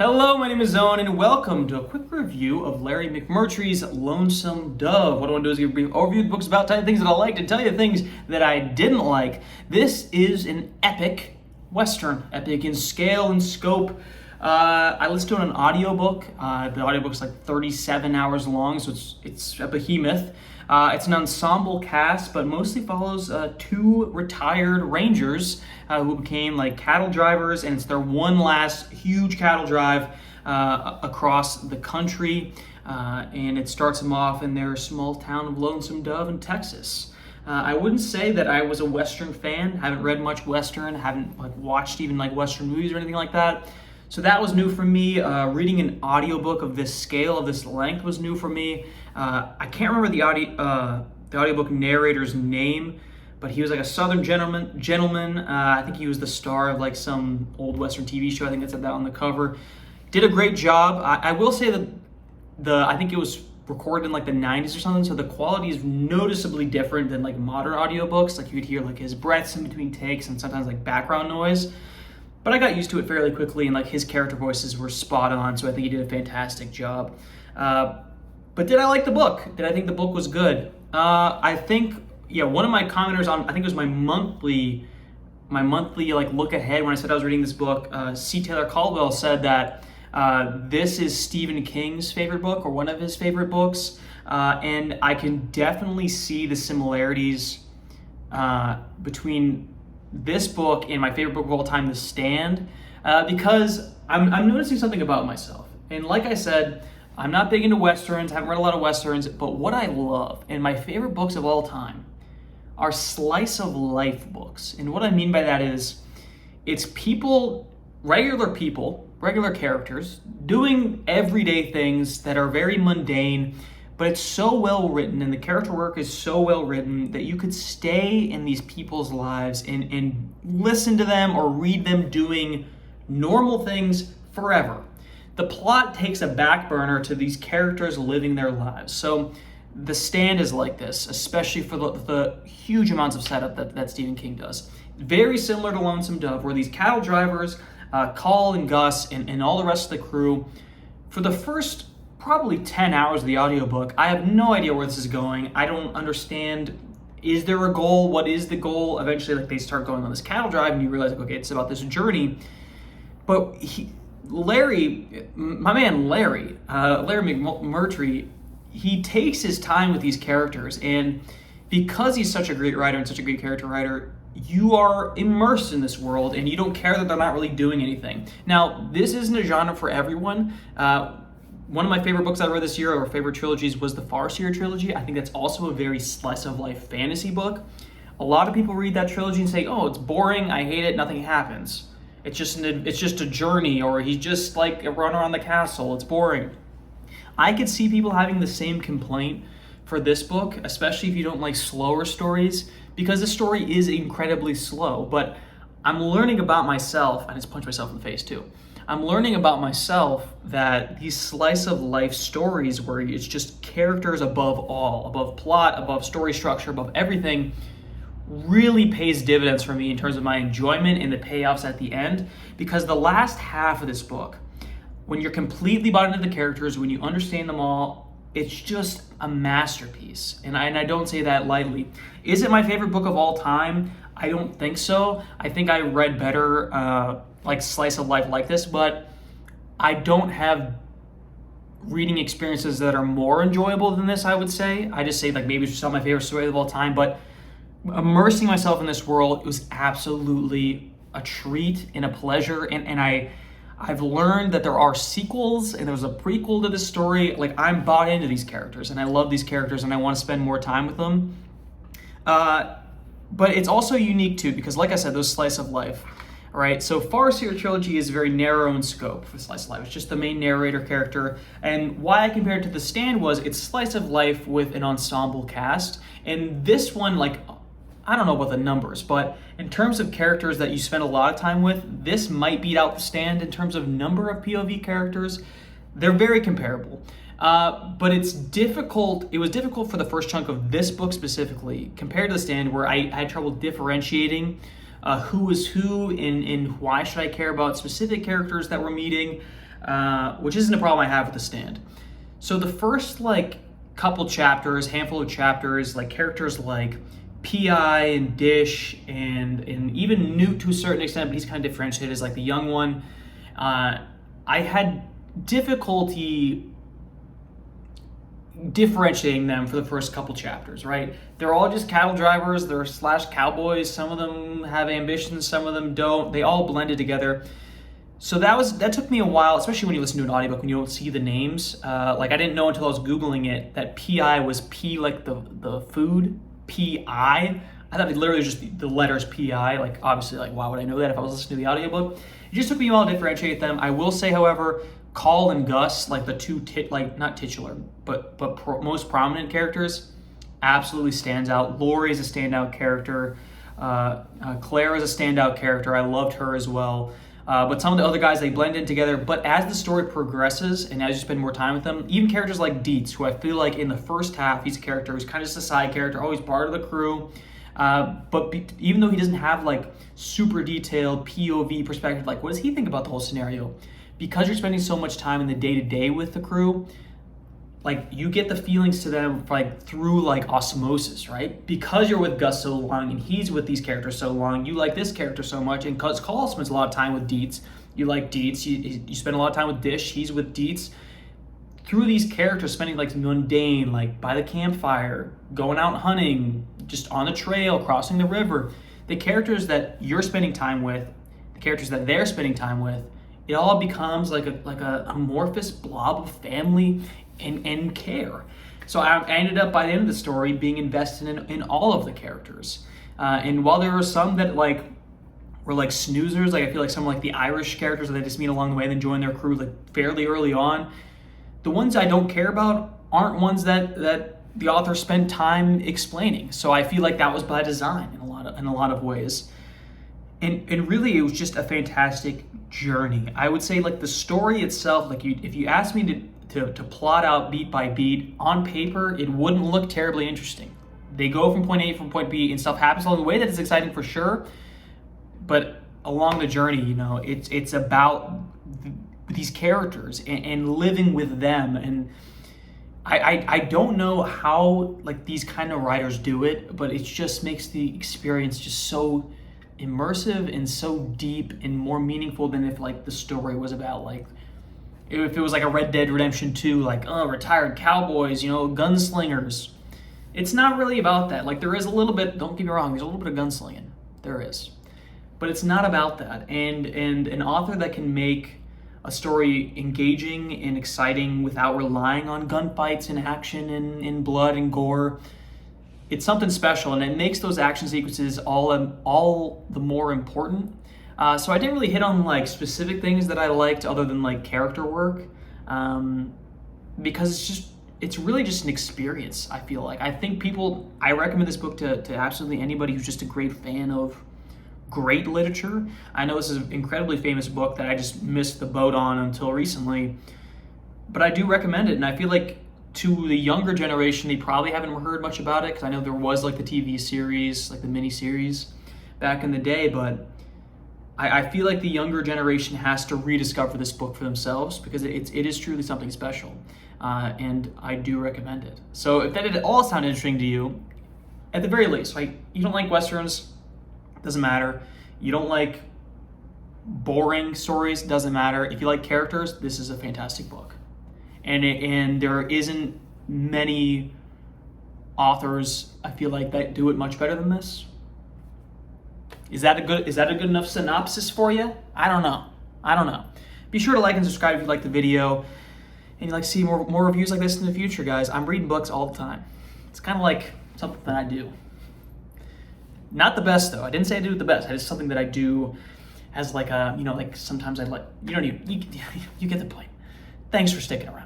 Hello, my name is Owen, and welcome to a quick review of Larry McMurtry's Lonesome Dove. What I want to do is give a brief overview of the books about, tell you things that I liked, and tell you the things that I didn't like. This is an epic Western, epic in scale and scope. I listened to it on an audiobook. The audiobook's like 37 hours long, so it's a behemoth. It's an ensemble cast, but mostly follows two retired rangers who became like cattle drivers, and it's their one last huge cattle drive across the country. And it starts them off in their small town of Lonesome Dove in Texas. I wouldn't say that I was a Western fan. Haven't read much Western. Haven't watched even Western movies or anything like that. So that was new for me. Reading an audiobook of this scale, of this length, was new for me. I can't remember the audiobook narrator's name, but he was like a Southern gentleman. I think he was the star of some old Western TV show. I think it said that on the cover. Did a great job. I will say that I think it was recorded in the 90s or something, so the quality is noticeably different than modern audiobooks. You could hear his breaths in between takes and sometimes background noise. But I got used to it fairly quickly, and his character voices were spot on, so I think he did a fantastic job. But did I like the book? Did I think the book was good? I think, one of my commenters on, I think it was my monthly look ahead when I said I was reading this book, C. Taylor Caldwell said that this is Stephen King's favorite book, or one of his favorite books, and I can definitely see the similarities between this book and my favorite book of all time, The Stand, because I'm noticing something about myself. And like I said, I'm not big into Westerns, haven't read a lot of Westerns, but what I love and my favorite books of all time are slice of life books. And what I mean by that is, it's regular characters doing everyday things that are very mundane, but it's so well written and the character work is so well written that you could stay in these people's lives and listen to them or read them doing normal things forever. The plot takes a back burner to these characters living their lives. So The Stand is like this, especially for the huge amounts of setup that Stephen King does. Very similar to Lonesome Dove, where these cattle drivers, Call and Gus and all the rest of the crew, for the first probably 10 hours of the audiobook, I have no idea where this is going. I don't understand, is there a goal? What is the goal? Eventually, they start going on this cattle drive and you realize, okay, it's about this journey. But Larry McMurtry, he takes his time with these characters, and because he's such a great writer and such a great character writer, you are immersed in this world and you don't care that they're not really doing anything. Now, this isn't a genre for everyone. One of my favorite books I read this year, or favorite trilogies, was the Farseer trilogy. I think that's also a very slice of life fantasy book. A lot of people read that trilogy and say, oh, it's boring, I hate it, nothing happens. It's just a journey, or he's just a run around the castle, it's boring. I could see people having the same complaint for this book, especially if you don't like slower stories, because the story is incredibly slow. But I'm learning about myself, I just punched myself in the face too. I'm learning about myself that these slice of life stories where it's just characters above all, above plot, above story structure, above everything, really pays dividends for me in terms of my enjoyment and the payoffs at the end. Because the last half of this book, when you're completely bought into the characters, when you understand them all, it's just a masterpiece. And I don't say that lightly. Is it my favorite book of all time? I don't think so. I think I read better slice of life like this, but I don't have reading experiences that are more enjoyable than this, I would say. I just say maybe it's just not my favorite story of all time, but immersing myself in this world, it was absolutely a treat and a pleasure. And I've learned that there are sequels and there's a prequel to this story. I'm bought into these characters and I love these characters and I want to spend more time with them. But it's also unique too, because like I said, those slice of life, right? So Farseer trilogy is very narrow in scope for slice of life. It's just the main narrator character. And why I compared it to The Stand was it's slice of life with an ensemble cast. And this one, I don't know about the numbers, but in terms of characters that you spend a lot of time with, this might beat out The Stand in terms of number of POV characters. They're very comparable. But it's difficult. It was difficult for the first chunk of this book specifically, compared to The Stand, where I had trouble differentiating who is who and why should I care about specific characters that we're meeting. which isn't a problem I have with The Stand. So the first like couple chapters, handful of chapters, like characters like P.I. and Dish and even Newt to a certain extent, but he's kind of differentiated as like the young one. I had difficulty differentiating them for the first couple chapters, right? They're all just cattle drivers, they're slash cowboys. Some of them have ambitions, some of them don't. They all blended together. So that took me a while, especially when you listen to an audiobook, when you don't see the names. Like I didn't know until I was Googling it that P.I. was P like the food, P.I. I thought it literally was just the letters P.I. Like obviously, like why would I know that if I was listening to the audiobook? It just took me a while to differentiate them. I will say, however, Call and Gus, like the two not titular, but most prominent characters, absolutely stands out. Lori is a standout character. Claire is a standout character. I loved her as well. But some of the other guys, they blend in together. But as the story progresses and as you spend more time with them, even characters like Dietz, who I feel like in the first half, he's a character who's kind of just a side character, always part of the crew. Even though he doesn't have like super detailed POV perspective, like what does he think about the whole scenario? Because you're spending so much time in the day-to-day with the crew, like you get the feelings to them like through like osmosis, right? Because you're with Gus so long and he's with these characters so long, you like this character so much. And because Call spends a lot of time with Dietz, you like Dietz. You spend a lot of time with Dish, he's with Dietz. Through these characters spending like mundane, like by the campfire, going out hunting, just on the trail, crossing the river, the characters that you're spending time with, the characters that they're spending time with, it all becomes like a amorphous blob of family and care. So I ended up by the end of the story being invested in all of the characters. And while there were some that like were like snoozers, like I feel like some like the Irish characters that I just meet along the way and then join their crew like fairly early on, the ones I don't care about aren't ones that the author spent time explaining. So I feel like that was by design in a lot of ways. And really, it was just a fantastic journey. I would say, like the story itself, like if you asked me to plot out beat by beat on paper, it wouldn't look terribly interesting. They go from point A from point B, and stuff happens along the way that is exciting for sure. But along the journey, you know, it's about these characters and living with them. And I don't know how like these kind of writers do it, but it just makes the experience just so immersive and so deep and more meaningful than if like the story was about like if it was like a Red Dead Redemption 2, like retired cowboys, you know, gunslingers. It's not really about that. Like there is a little bit, don't get me wrong, there's a little bit of gunslinging. There is. But it's not about that. And an author that can make a story engaging and exciting without relying on gunfights and action and blood and gore, it's something special, and it makes those action sequences all the more important. So I didn't really hit on like specific things that I liked other than like character work, because it's really just an experience. I feel like I recommend this book to absolutely anybody who's just a great fan of great literature. I know this is an incredibly famous book that I just missed the boat on until recently, but I do recommend it, and I feel like to the younger generation, they probably haven't heard much about it, because I know there was like the TV series, like the mini-series back in the day, but I feel like the younger generation has to rediscover this book for themselves, because it is truly something special, and I do recommend it. So if that did all sound interesting to you, at the very least, like you don't like Westerns, doesn't matter. You don't like boring stories, doesn't matter. If you like characters, this is a fantastic book. And there isn't many authors, I feel like, that do it much better than this. Is that a good enough synopsis for you? I don't know. Be sure to like and subscribe if you like the video and you'd like to see more reviews like this in the future, guys. I'm reading books all the time. It's kind of like something that I do. Not the best though. I didn't say I do it the best. It's something that I do as like a, like sometimes I like, you get the point. Thanks for sticking around.